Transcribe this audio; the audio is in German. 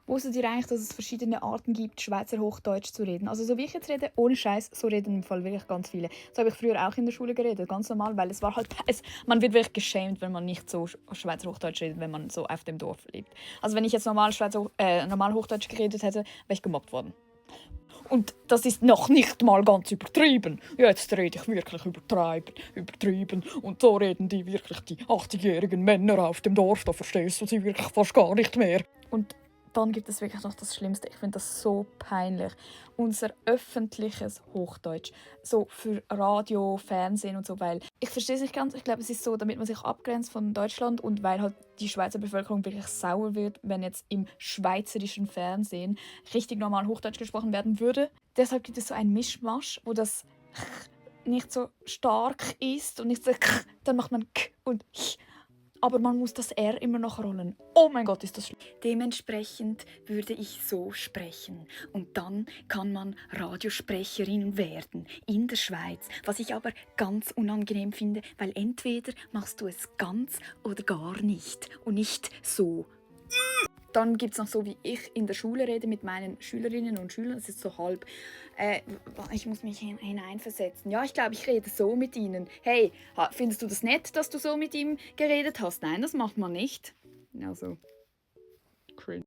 Wusstet ihr eigentlich, dass es verschiedene Arten gibt, Schweizer Hochdeutsch zu reden? Also so wie ich jetzt rede, ohne Scheiß, so reden im Fall wirklich ganz viele. So habe ich früher auch in der Schule geredet, ganz normal, weil es war halt, man wird wirklich geschämt, wenn man nicht so Schweizer Hochdeutsch redet, wenn man so auf dem Dorf lebt. Also wenn ich jetzt normal Hochdeutsch geredet hätte, wäre ich gemobbt worden. Und das ist noch nicht mal ganz übertrieben. Jetzt rede ich wirklich übertrieben. Und so reden die wirklich die 80-jährigen Männer auf dem Dorf. Da verstehst du sie wirklich fast gar nicht mehr. Und dann gibt es wirklich noch das Schlimmste. Ich finde das so peinlich. Unser öffentliches Hochdeutsch. So für Radio, Fernsehen und so. Weil ich verstehe es nicht ganz. Ich glaube, es ist so, damit man sich abgrenzt von Deutschland und weil halt die Schweizer Bevölkerung wirklich sauer wird, wenn jetzt im schweizerischen Fernsehen richtig normal Hochdeutsch gesprochen werden würde. Deshalb gibt es so einen Mischmasch, wo das nicht so stark ist und nicht so dann macht man k und ch. Aber man muss das R immer noch rollen. Oh mein Gott, ist das schlimm. Dementsprechend würde ich so sprechen. Und dann kann man Radiosprecherin werden in der Schweiz. Was ich aber ganz unangenehm finde, weil entweder machst du es ganz oder gar nicht. Und nicht so. Dann gibt es noch so, wie ich in der Schule rede mit meinen Schülerinnen und Schülern. Das ist so halb. Ich muss mich hineinversetzen. Ja, ich glaube, ich rede so mit ihnen. Hey, findest du das nett, dass du so mit ihm geredet hast? Nein, das macht man nicht. Also, cringe.